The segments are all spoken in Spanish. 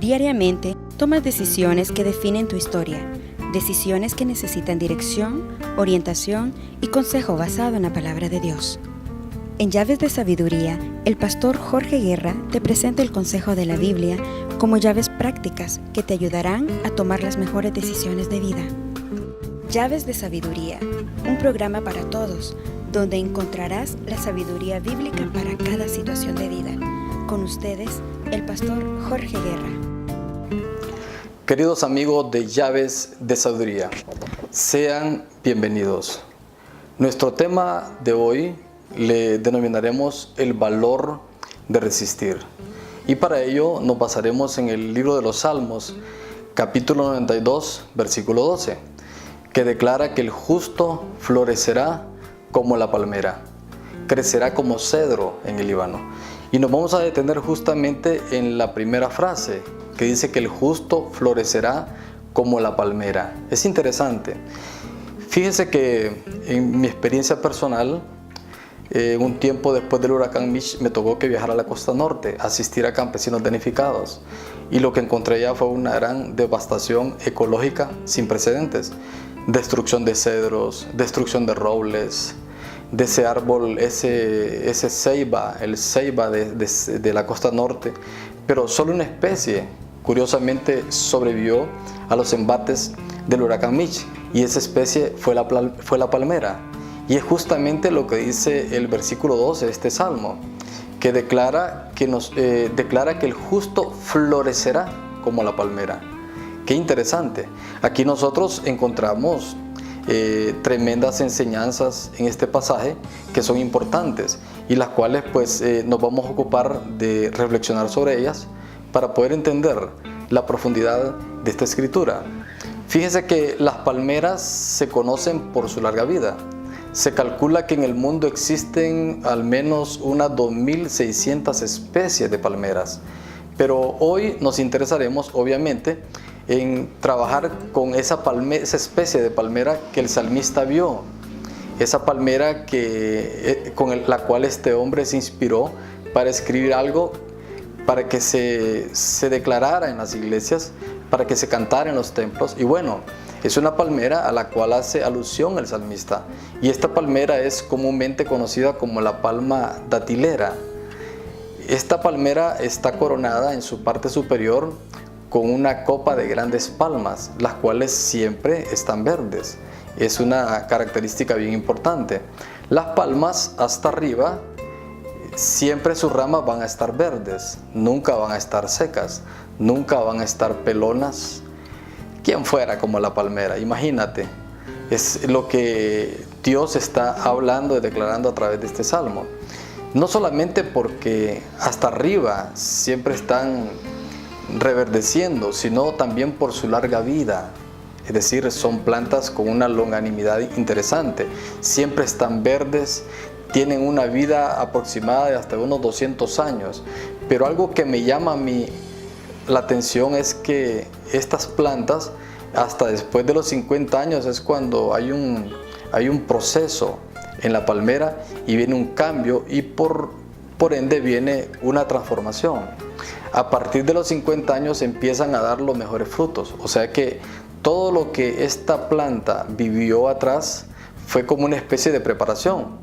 Diariamente, tomas decisiones que definen tu historia, decisiones que necesitan dirección, orientación y consejo basado en la palabra de Dios. En Llaves de Sabiduría, el pastor Jorge Guerra te presenta el consejo de la Biblia como llaves prácticas que te ayudarán a tomar las mejores decisiones de vida. Llaves de Sabiduría, un programa para todos, donde encontrarás la sabiduría bíblica para cada situación de vida. Con ustedes, el pastor Jorge Guerra. Queridos amigos de Llaves de Sabiduría, sean bienvenidos. Nuestro tema de hoy le denominaremos el valor de resistir. Y para ello nos basaremos en el libro de los Salmos, capítulo 92, versículo 12, que declara que el justo florecerá como la palmera, crecerá como cedro en el Líbano. Y nos vamos a detener justamente en la primera frase, que dice que el justo florecerá como la palmera. Es interesante. Fíjense que en mi experiencia personal, un tiempo después del huracán Mitch me tocó que viajar a la costa norte, asistir a campesinos damnificados. Y lo que encontré allá fue una gran devastación ecológica sin precedentes. Destrucción de cedros, destrucción de robles, de ese árbol, ese ceiba, el ceiba de la costa norte. Pero solo una especie, curiosamente, sobrevivió a los embates del huracán Mitch, y esa especie fue la palmera. Y es justamente lo que dice el versículo 12 de este salmo, que declara que el justo florecerá como la palmera. Qué interesante. Aquí nosotros encontramos tremendas enseñanzas en este pasaje que son importantes y las cuales pues nos vamos a ocupar de reflexionar sobre ellas para poder entender la profundidad de esta escritura. Fíjense que las palmeras se conocen por su larga vida. Se calcula que en el mundo existen al menos unas 2.600 especies de palmeras, pero hoy nos interesaremos obviamente en trabajar con esa especie de palmera que el salmista vio, esa palmera con la cual este hombre se inspiró para escribir algo, para que se declarara en las iglesias, para que se cantara en los templos. Y bueno, es una palmera a la cual hace alusión el salmista, y esta palmera es comúnmente conocida como la palma datilera. Esta palmera está coronada en su parte superior con una copa de grandes palmas, las cuales siempre están verdes. Es una característica bien importante. Las palmas hasta arriba, siempre sus ramas van a estar verdes, nunca van a estar secas, nunca van a estar pelonas. ¿Quién fuera como la palmera? Imagínate, es lo que Dios está hablando y declarando a través de este salmo. No solamente porque hasta arriba siempre están reverdeciendo, sino también por su larga vida. Es decir, son plantas con una longanimidad interesante. Siempre están verdes, tienen una vida aproximada de hasta unos 200 años. Pero algo que me llama a mí la atención es que estas plantas, hasta después de los 50 años, es cuando hay un proceso en la palmera y viene un cambio, y por ende viene una transformación. A partir de los 50 años empiezan a dar los mejores frutos. O sea que todo lo que esta planta vivió atrás fue como una especie de preparación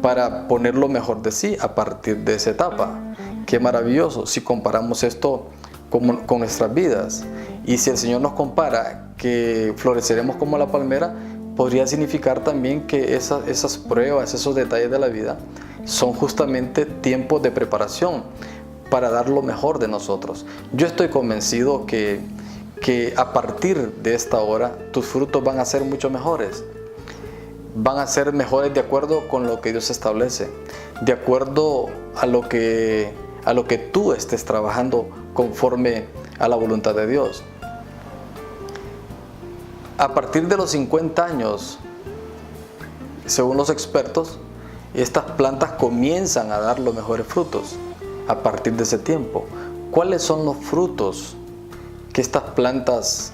para poner lo mejor de sí a partir de esa etapa. Qué maravilloso si comparamos esto con nuestras vidas. Y si el Señor nos compara que floreceremos como la palmera, podría significar también que esas pruebas, esos detalles de la vida son justamente tiempos de preparación para dar lo mejor de nosotros. Yo estoy convencido que a partir de esta hora tus frutos van a ser mucho mejores. Van a ser mejores de acuerdo con lo que Dios establece, de acuerdo a lo que tú estés trabajando conforme a la voluntad de Dios. A partir de los 50 años, según los expertos, estas plantas comienzan a dar los mejores frutos a partir de ese tiempo. ¿Cuáles son los frutos que estas plantas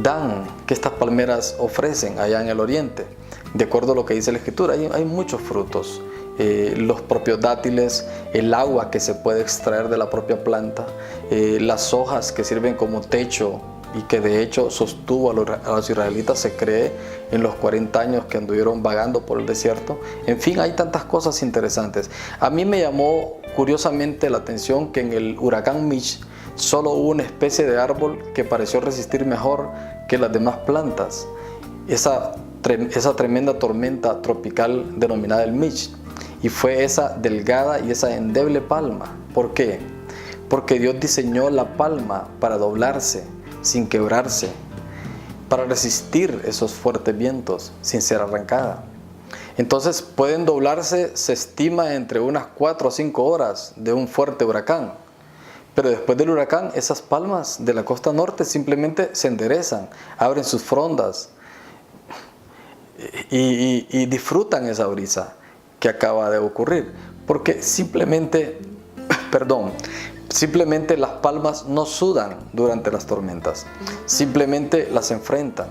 dan, que estas palmeras ofrecen allá en el oriente? De acuerdo a lo que dice la Escritura, hay muchos frutos. los propios dátiles, el agua que se puede extraer de la propia planta, las hojas que sirven como techo y que de hecho sostuvo a los israelitas, se cree, en los 40 años que anduvieron vagando por el desierto. En fin, hay tantas cosas interesantes. A mí me llamó curiosamente la atención que en el huracán Mitch solo hubo una especie de árbol que pareció resistir mejor que las demás plantas. Esa tremenda tormenta tropical denominada el Mitch. Y fue esa delgada y esa endeble palma. ¿Por qué? Porque Dios diseñó la palma para doblarse sin quebrarse, para resistir esos fuertes vientos sin ser arrancada. Entonces pueden doblarse, se estima, entre unas 4 o 5 horas de un fuerte huracán. Pero después del huracán, esas palmas de la costa norte simplemente se enderezan, abren sus frondas y disfrutan esa brisa que acaba de ocurrir. Porque simplemente las palmas no sudan durante las tormentas, simplemente las enfrentan.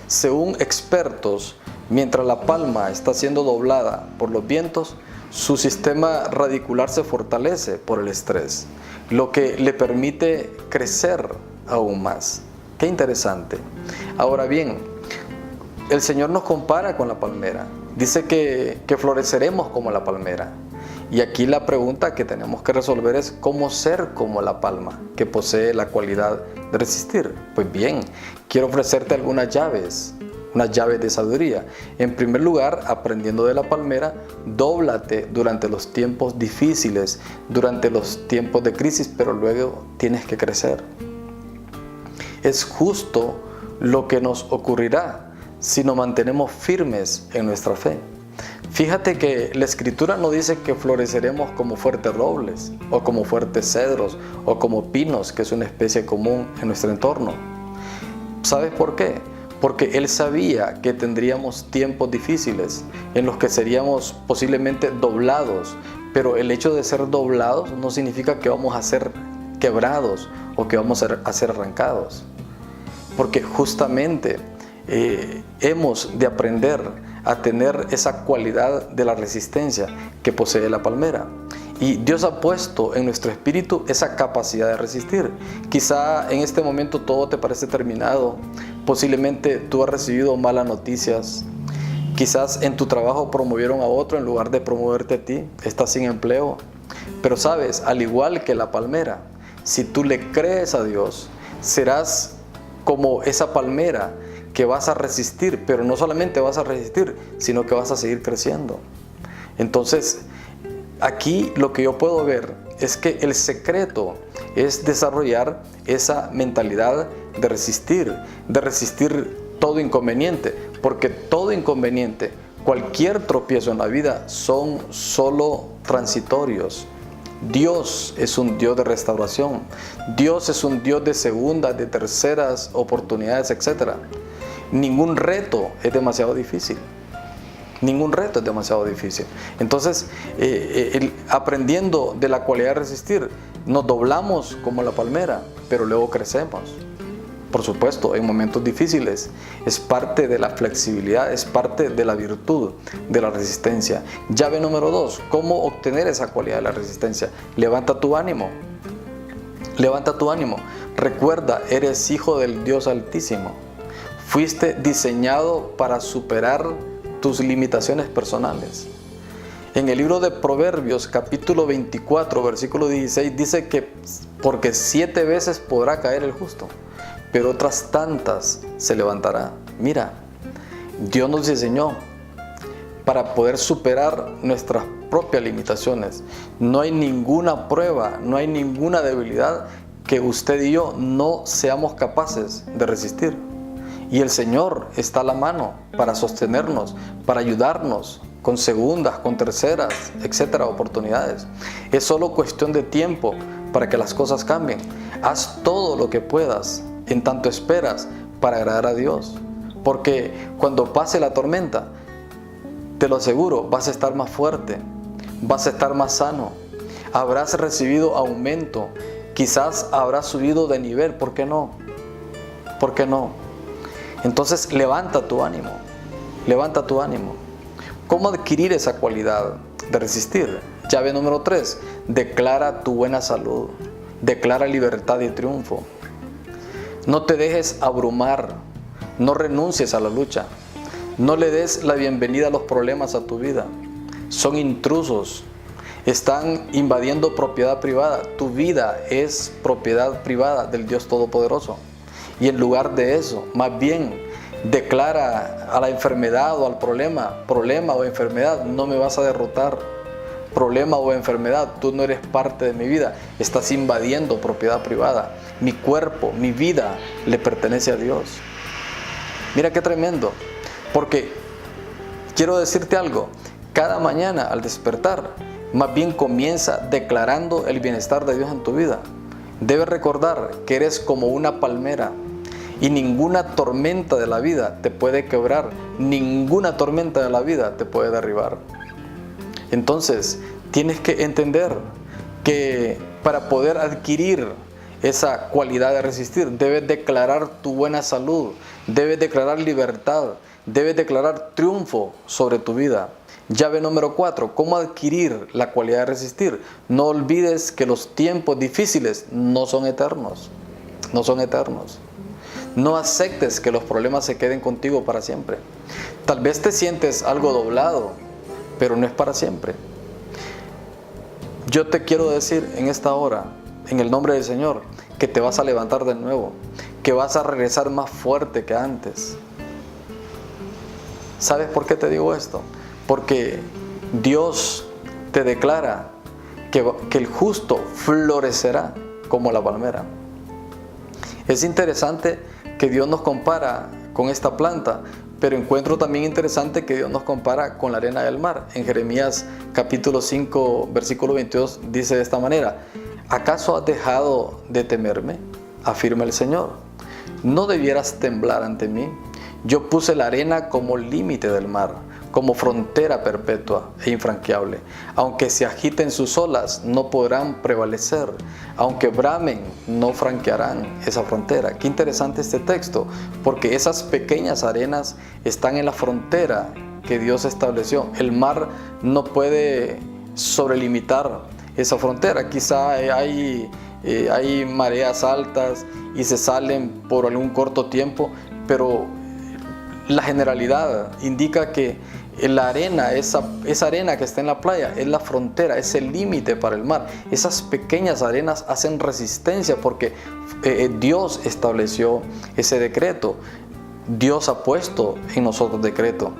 Según expertos, mientras la palma está siendo doblada por los vientos, su sistema radicular se fortalece por el estrés, lo que le permite crecer aún más. Qué interesante. Ahora bien, el Señor nos compara con la palmera. Dice que floreceremos como la palmera. Y aquí la pregunta que tenemos que resolver es cómo ser como la palma, que posee la cualidad de resistir. Pues bien, quiero ofrecerte algunas llaves de sabiduría. En primer lugar, aprendiendo de la palmera, dóblate durante los tiempos difíciles, durante los tiempos de crisis, pero luego tienes que crecer. Es justo lo que nos ocurrirá si nos mantenemos firmes en nuestra fe. Fíjate que la Escritura no dice que floreceremos como fuertes robles, o como fuertes cedros, o como pinos, que es una especie común en nuestro entorno. ¿Sabes por qué? Porque Él sabía que tendríamos tiempos difíciles, en los que seríamos posiblemente doblados, pero el hecho de ser doblados no significa que vamos a ser quebrados, o que vamos a ser arrancados. Porque justamente hemos de aprender a tener esa cualidad de la resistencia que posee la palmera. Y Dios ha puesto en nuestro espíritu esa capacidad de resistir. Quizá en este momento todo te parece terminado. Posiblemente tú has recibido malas noticias. Quizás en tu trabajo promovieron a otro en lugar de promoverte a ti. Estás sin empleo. Pero sabes, al igual que la palmera, si tú le crees a Dios, serás como esa palmera que vas a resistir, pero no solamente vas a resistir, sino que vas a seguir creciendo. Entonces, aquí lo que yo puedo ver es que el secreto es desarrollar esa mentalidad de resistir todo inconveniente, porque todo inconveniente, cualquier tropiezo en la vida son solo transitorios. Dios es un Dios de restauración, Dios es un Dios de segundas, de terceras oportunidades, etc. Ningún reto es demasiado difícil. Entonces, aprendiendo de la cualidad de resistir, nos doblamos como la palmera, pero luego crecemos. Por supuesto, en momentos difíciles, es parte de la flexibilidad, es parte de la virtud de la resistencia. Llave número 2, ¿cómo obtener esa cualidad de la resistencia? Levanta tu ánimo. Recuerda, eres hijo del Dios Altísimo. Fuiste diseñado para superar tus limitaciones personales. En el libro de Proverbios, capítulo 24, versículo 16, dice que porque 7 veces podrá caer el justo, pero otras tantas se levantará. Mira, Dios nos diseñó para poder superar nuestras propias limitaciones. No hay ninguna prueba, no hay ninguna debilidad que usted y yo no seamos capaces de resistir. Y el Señor está a la mano para sostenernos, para ayudarnos con segundas, con terceras, etcétera, oportunidades. Es solo cuestión de tiempo para que las cosas cambien. Haz todo lo que puedas en tanto esperas para agradar a Dios. Porque cuando pase la tormenta, te lo aseguro, vas a estar más fuerte, vas a estar más sano, habrás recibido aumento, quizás habrás subido de nivel. ¿Por qué no? ¿Por qué no? Entonces levanta tu ánimo. ¿Cómo adquirir esa cualidad de resistir. Llave número 3, declara tu buena salud, declara libertad y triunfo. No te dejes abrumar, no renuncies a la lucha, no le des la bienvenida a los problemas a tu vida. Son intrusos, están invadiendo propiedad privada. Tu vida es propiedad privada del Dios Todopoderoso. Y en lugar de eso, más bien, declara a la enfermedad o al problema o enfermedad: no me vas a derrotar. Problema o enfermedad, tú no eres parte de mi vida, estás invadiendo propiedad privada. Mi cuerpo, mi vida le pertenece a Dios. Mira qué tremendo, porque quiero decirte algo: cada mañana al despertar, más bien comienza declarando el bienestar de Dios en tu vida. Debes recordar que eres como una palmera y ninguna tormenta de la vida te puede quebrar, ninguna tormenta de la vida te puede derribar. Entonces, tienes que entender que para poder adquirir esa cualidad de resistir, debes declarar tu buena salud, debes declarar libertad, debes declarar triunfo sobre tu vida. Llave número 4, ¿cómo adquirir la cualidad de resistir? No olvides que los tiempos difíciles no son eternos, no son eternos. No aceptes que los problemas se queden contigo para siempre. Tal vez te sientes algo doblado, pero no es para siempre. Yo te quiero decir en esta hora, en el nombre del Señor, que te vas a levantar de nuevo, que vas a regresar más fuerte que antes. ¿Sabes por qué te digo esto? Porque Dios te declara que el justo florecerá como la palmera. Es interesante que Dios nos compara con esta planta, pero encuentro también interesante que Dios nos compara con la arena del mar. En Jeremías capítulo 5, versículo 22 dice de esta manera: ¿acaso has dejado de temerme?, afirma el Señor. ¿No debieras temblar ante mí? Yo puse la arena como límite del mar, como frontera perpetua e infranqueable. Aunque se agiten sus olas, no podrán prevalecer. Aunque bramen, no franquearán esa frontera. Qué interesante este texto, porque esas pequeñas arenas están en la frontera que Dios estableció. El mar no puede sobrelimitar esa frontera. Quizá hay mareas altas y se salen por algún corto tiempo, pero la generalidad indica que la arena, esa arena que está en la playa, es la frontera, es el límite para el mar. Esas pequeñas arenas hacen resistencia porque Dios estableció ese decreto. Dios ha puesto en nosotros decreto.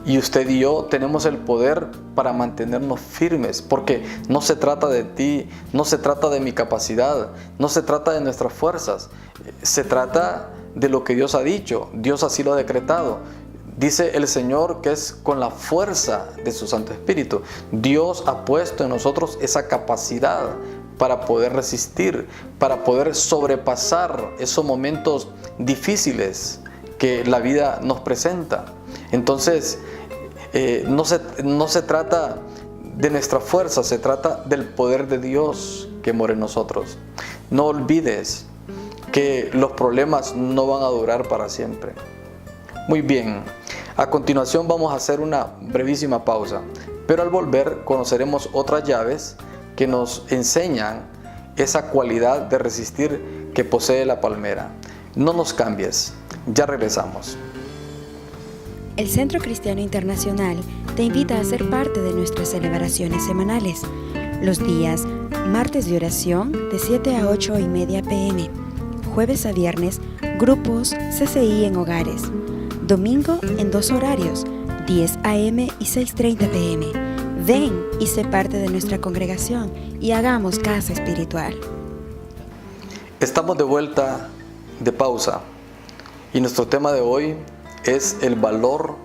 Y usted y yo tenemos el poder para mantenernos firmes, porque no se trata de ti, no se trata de mi capacidad, no se trata de nuestras fuerzas, se trata de lo que Dios ha dicho. Dios así lo ha decretado. Dice el Señor que es con la fuerza de su Santo Espíritu. Dios ha puesto en nosotros esa capacidad para poder resistir, para poder sobrepasar esos momentos difíciles que la vida nos presenta. Entonces, no se trata de nuestra fuerza, se trata del poder de Dios que mora en nosotros. No olvides que los problemas no van a durar para siempre. Muy bien, a continuación vamos a hacer una brevísima pausa, pero al volver conoceremos otras llaves que nos enseñan esa cualidad de resistir que posee la palmera. No nos cambies, ya regresamos. El Centro Cristiano Internacional te invita a ser parte de nuestras celebraciones semanales. Los días martes de oración de 7 a 8:30 p.m. Jueves a viernes, grupos CCI en hogares. Domingo en 2 horarios, 10 a.m. y 6:30 p.m. Ven y sé parte de nuestra congregación y hagamos casa espiritual. Estamos de vuelta de pausa y nuestro tema de hoy es el valor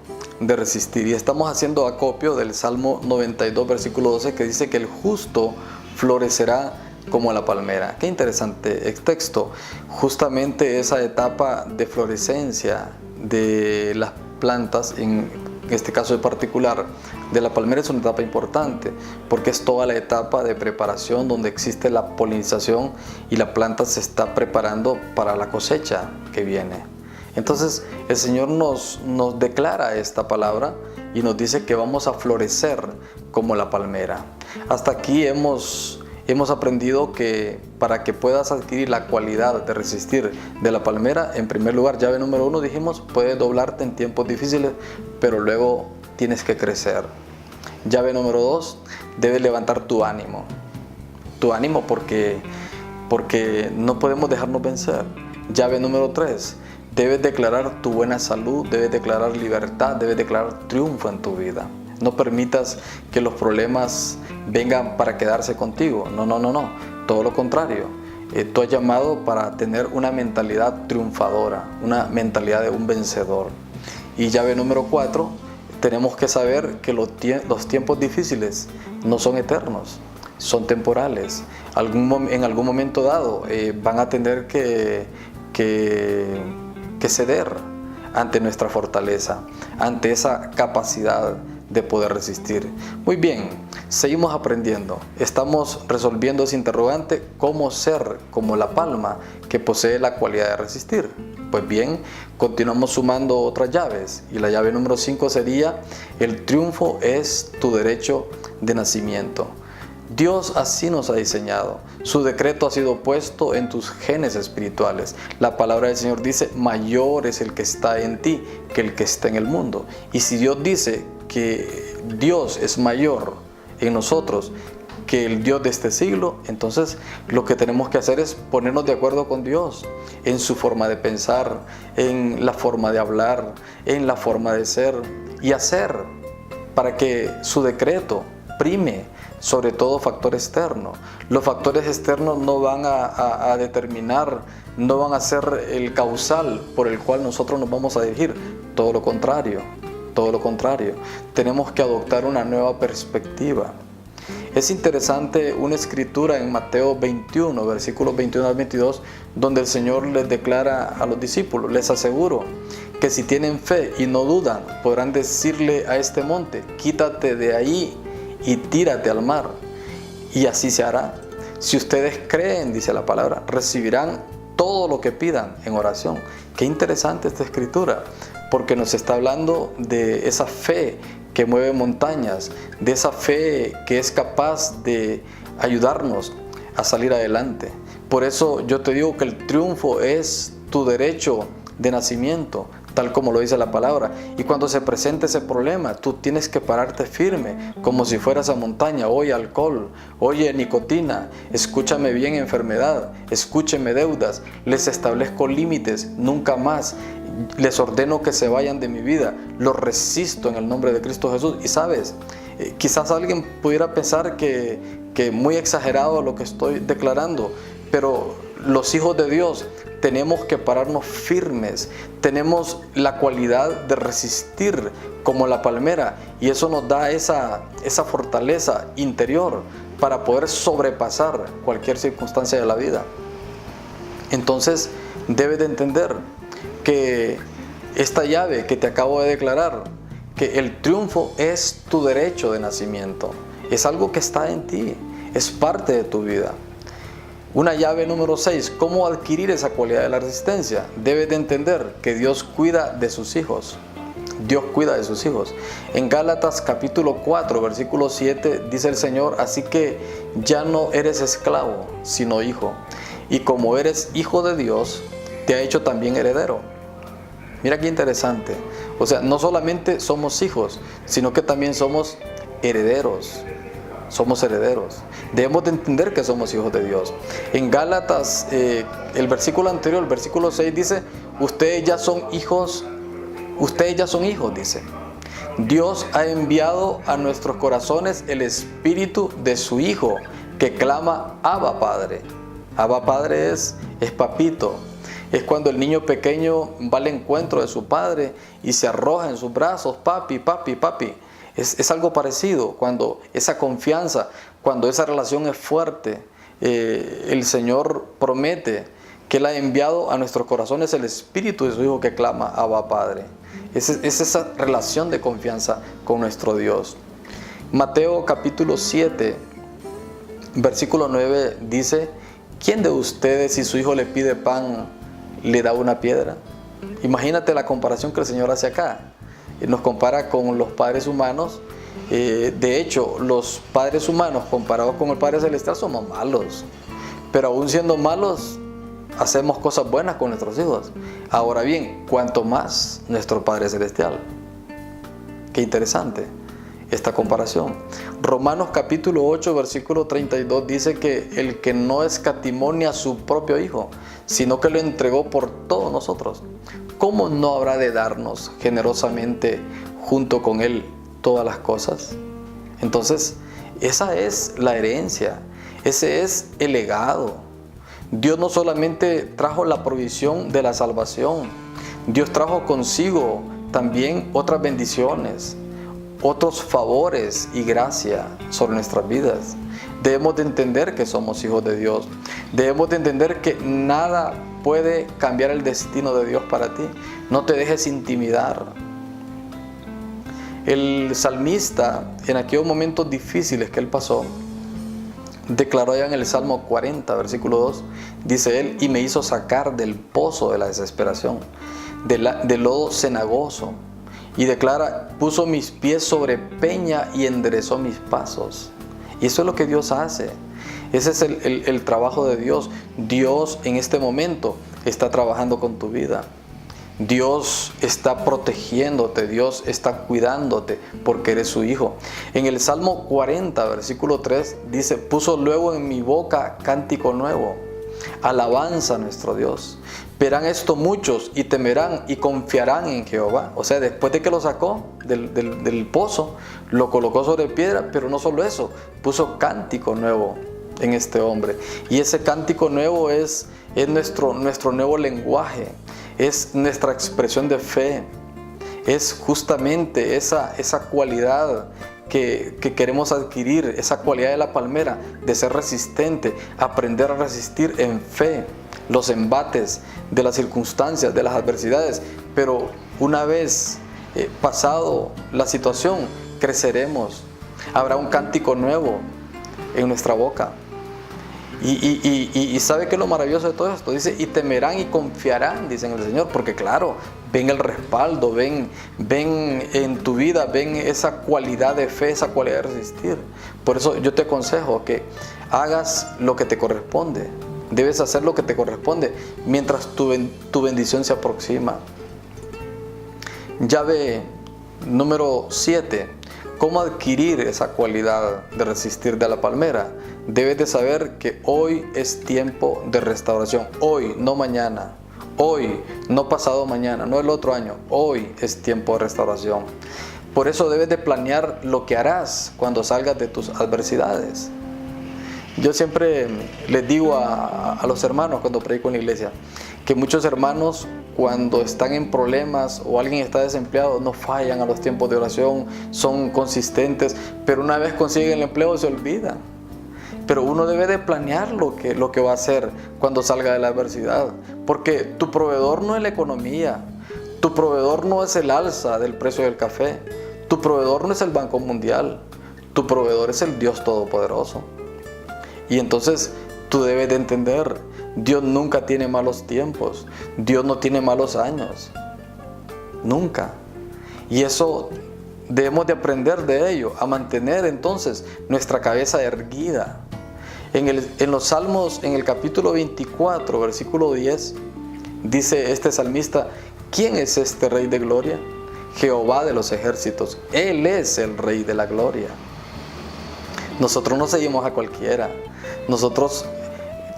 de resistir. Y estamos haciendo acopio del Salmo 92, versículo 12, que dice que el justo florecerá como la palmera. Qué interesante el texto. Justamente esa etapa de florescencia de las plantas, en este caso en particular de la palmera, es una etapa importante porque es toda la etapa de preparación donde existe la polinización y la planta se está preparando para la cosecha que viene. Entonces el Señor nos declara esta palabra y nos dice que vamos a florecer como la palmera. Hasta aquí hemos aprendido que para que puedas adquirir la cualidad de resistir de la palmera, en primer lugar, llave número 1, dijimos, puedes doblarte en tiempos difíciles, pero luego tienes que crecer. Llave número 2, debes levantar tu ánimo. Tu ánimo porque no podemos dejarnos vencer. Llave número 3, debes declarar tu buena salud, debes declarar libertad, debes declarar triunfo en tu vida. No permitas que los problemas vengan para quedarse contigo. No. Todo lo contrario. Tú has llamado para tener una mentalidad triunfadora, una mentalidad de un vencedor. Y llave número 4, tenemos que saber que los tiempos difíciles no son eternos, son temporales. En algún momento dado van a tener que ceder ante nuestra fortaleza, ante esa capacidad de poder resistir. Muy bien, seguimos aprendiendo. Estamos resolviendo ese interrogante: ¿cómo ser como la palma que posee la cualidad de resistir? Pues bien, continuamos sumando otras llaves, y la llave número 5 sería: el triunfo es tu derecho de nacimiento. Dios así nos ha diseñado. Su decreto ha sido puesto en tus genes espirituales. La palabra del Señor dice: mayor es el que está en ti que el que está en el mundo. Y si Dios dice que Dios es mayor en nosotros que el Dios de este siglo, entonces lo que tenemos que hacer es ponernos de acuerdo con Dios en su forma de pensar, en la forma de hablar, en la forma de ser y hacer, para que su decreto prime sobre todo factor externo. Los factores externos no van a determinar, no van a ser el causal por el cual nosotros nos vamos a dirigir. Todo lo contrario. Tenemos que adoptar una nueva perspectiva. Es interesante una escritura en Mateo 21, versículos 21 al 22, donde el Señor les declara a los discípulos: les aseguro que si tienen fe y no dudan, podrán decirle a este monte: quítate de ahí y tírate al mar, y así se hará. Si ustedes creen, dice la palabra, recibirán todo lo que pidan en oración. Qué interesante esta escritura, porque nos está hablando de esa fe que mueve montañas, de esa fe que es capaz de ayudarnos a salir adelante. Por eso yo te digo que el triunfo es tu derecho de nacimiento, tal como lo dice la palabra. Y cuando se presente ese problema, tú tienes que pararte firme, como si fueras a montaña. Oye, alcohol, oye, nicotina, escúchame bien, enfermedad, escúcheme, deudas, les establezco límites, nunca más. Les ordeno que se vayan de mi vida, los resisto en el nombre de Cristo Jesús. Y sabes, quizás alguien pudiera pensar que muy exagerado lo que estoy declarando, pero los hijos de Dios tenemos que pararnos firmes, tenemos la cualidad de resistir como la palmera, y eso nos da esa fortaleza interior para poder sobrepasar cualquier circunstancia de la vida. Entonces debes de entender que esta llave que te acabo de declarar, que el triunfo es tu derecho de nacimiento, es algo que está en ti, es parte de tu vida. Una llave número 6, ¿cómo adquirir esa cualidad de la resistencia? Debes de entender que Dios cuida de sus hijos. Dios cuida de sus hijos. En Gálatas capítulo 4, versículo 7, dice el Señor: así que ya no eres esclavo, sino hijo. Y como eres hijo de Dios, te ha hecho también heredero. Mira qué interesante. O sea, no solamente somos hijos, sino que también somos herederos. Somos herederos. Debemos de entender que somos hijos de Dios. En Gálatas, el versículo anterior, el versículo 6 dice: ustedes ya son hijos, dice. Dios ha enviado a nuestros corazones el espíritu de su Hijo, que clama: Abba, Padre. Abba, Padre es papito. Es cuando el niño pequeño va al encuentro de su padre y se arroja en sus brazos: papi, papi, papi. Es algo parecido, cuando esa confianza, cuando esa relación es fuerte. El Señor promete que Él ha enviado a nuestros corazones el espíritu de su Hijo, que clama: Abba, Padre. Es esa relación de confianza con nuestro Dios. Mateo capítulo 7, versículo 9 dice: ¿quién de ustedes, si su hijo le pide pan, le da una piedra? Imagínate la comparación que el Señor hace acá. nos compara con los padres humanos. De hecho, los padres humanos comparados con el Padre Celestial somos malos, pero aún siendo malos hacemos cosas buenas con nuestros hijos. Ahora bien, cuanto más nuestro Padre Celestial. Qué interesante esta comparación. Romanos capítulo 8 versículo 32 dice que el que no escatimó ni a su propio Hijo, sino que lo entregó por todos nosotros, ¿cómo no habrá de darnos generosamente junto con Él todas las cosas? Entonces, esa es la herencia, ese es el legado. Dios no solamente trajo la provisión de la salvación, Dios trajo consigo también otras bendiciones, otros favores y gracia sobre nuestras vidas. Debemos de entender que somos hijos de Dios. Debemos de entender que nada puede cambiar el destino de Dios para ti. No te dejes intimidar. El salmista, en aquellos momentos difíciles que él pasó, declaró allá en el Salmo 40, versículo 2, dice él: y me hizo sacar del pozo de la desesperación, del lodo cenagoso. Y declara: puso mis pies sobre peña y enderezó mis pasos. Y eso es lo que Dios hace. Ese es el trabajo de Dios. Dios en este momento está trabajando con tu vida. Dios está protegiéndote, Dios está cuidándote porque eres su hijo. En el Salmo 40, versículo 3 dice: puso luego en mi boca cántico nuevo, alabanza a nuestro Dios. Verán esto muchos y temerán y confiarán en Jehová. O sea, después de que lo sacó del pozo, lo colocó sobre piedra, pero no solo eso, puso cántico nuevo en este hombre. Y ese cántico nuevo es nuestro nuevo lenguaje, es nuestra expresión de fe, es justamente esa cualidad que queremos adquirir, esa cualidad de la palmera, de ser resistente, aprender a resistir en fe los embates de las circunstancias, de las adversidades. Pero una vez pasado la situación, creceremos, habrá un cántico nuevo en nuestra boca. Y ¿sabe qué es lo maravilloso de todo esto? Dice: y temerán y confiarán, dice el Señor, porque claro, ven el respaldo, ven en tu vida, ven esa cualidad de fe, esa cualidad de resistir. Por eso yo te aconsejo que hagas lo que te corresponde. Debes hacer lo que te corresponde mientras tu bendición se aproxima. Llave número 7. ¿Cómo adquirir esa cualidad de resistir de la palmera? Debes de saber que hoy es tiempo de restauración. Hoy, no mañana. Hoy, no pasado mañana, no el otro año. Hoy es tiempo de restauración. Por eso debes de planear lo que harás cuando salgas de tus adversidades. Yo siempre les digo a los hermanos cuando predico en la iglesia que muchos hermanos, cuando están en problemas o alguien está desempleado, no fallan a los tiempos de oración, son consistentes, pero una vez consiguen el empleo se olvidan. Pero uno debe de planear lo que va a hacer cuando salga de la adversidad, porque tu proveedor no es la economía, tu proveedor no es el alza del precio del café, tu proveedor no es el Banco Mundial, tu proveedor es el Dios Todopoderoso. Y entonces tú debes de entender, Dios nunca tiene malos tiempos, Dios no tiene malos años, nunca. Y eso debemos de aprender de ello, a mantener entonces nuestra cabeza erguida. En los Salmos, en el capítulo 24, versículo 10, dice este salmista: ¿quién es este Rey de gloria? Jehová de los ejércitos, Él es el Rey de la gloria. Nosotros no seguimos a cualquiera, nosotros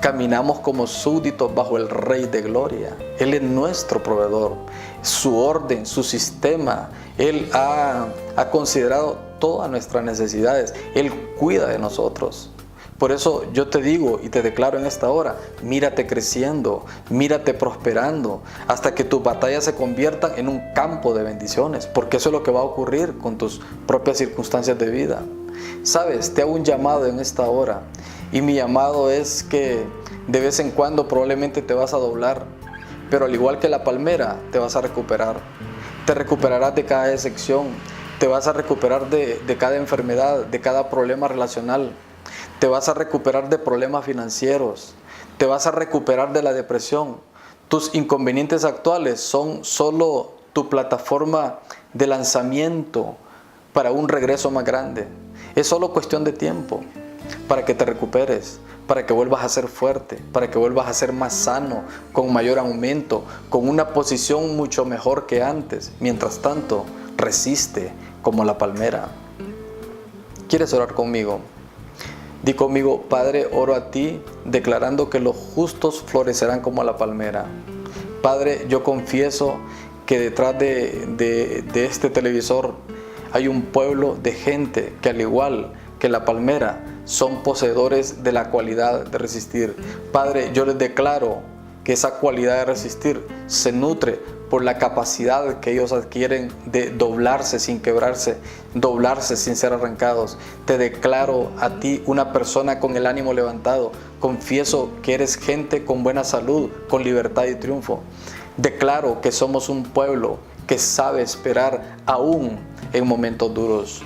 caminamos como súbditos bajo el Rey de gloria. Él es nuestro proveedor, su orden, su sistema. Él ha considerado todas nuestras necesidades, Él cuida de nosotros. Por eso yo te digo y te declaro en esta hora: mírate creciendo, mírate prosperando, hasta que tus batallas se conviertan en un campo de bendiciones, porque eso es lo que va a ocurrir con tus propias circunstancias de vida. Sabes, te hago un llamado en esta hora, y mi llamado es que de vez en cuando probablemente te vas a doblar, pero al igual que la palmera te vas a recuperar. Te recuperarás de cada decepción, te vas a recuperar de cada enfermedad, de cada problema relacional, te vas a recuperar de problemas financieros, te vas a recuperar de la depresión. Tus inconvenientes actuales son solo tu plataforma de lanzamiento para un regreso más grande. Es solo cuestión de tiempo para que te recuperes, para que vuelvas a ser fuerte, para que vuelvas a ser más sano, con mayor aumento, con una posición mucho mejor que antes. Mientras tanto, resiste como la palmera. ¿Quieres orar conmigo? Di conmigo: Padre, oro a ti declarando que los justos florecerán como la palmera. Padre, yo confieso que detrás de este televisor hay un pueblo de gente que, al igual que la palmera, son poseedores de la cualidad de resistir. Padre, yo les declaro que esa cualidad de resistir se nutre por la capacidad que ellos adquieren de doblarse sin quebrarse, doblarse sin ser arrancados. Te declaro a ti una persona con el ánimo levantado. Confieso que eres gente con buena salud, con libertad y triunfo. Declaro que somos un pueblo que sabe esperar aún en momentos duros.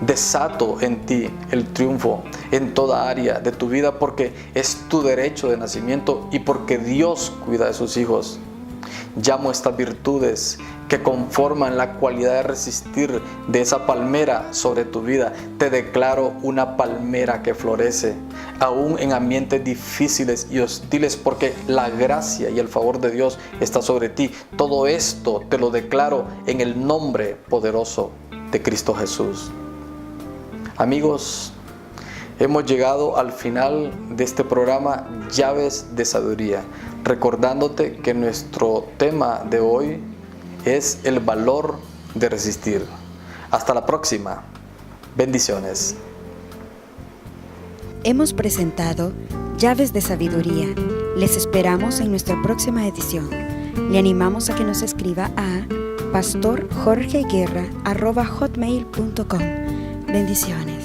Desato en ti el triunfo en toda área de tu vida, porque es tu derecho de nacimiento y porque Dios cuida de sus hijos. Llamo estas virtudes que conforman la cualidad de resistir de esa palmera sobre tu vida. Te declaro una palmera que florece aún en ambientes difíciles y hostiles, porque la gracia y el favor de Dios está sobre ti. Todo esto te lo declaro en el nombre poderoso de Cristo Jesús. Amigos, hemos llegado al final de este programa Llaves de Sabiduría, recordándote que nuestro tema de hoy es el valor de resistir. Hasta la próxima. Bendiciones. Hemos presentado Llaves de Sabiduría. Les esperamos en nuestra próxima edición. Le animamos a que nos escriba a pastorjorgeguerra@hotmail.com. Bendiciones.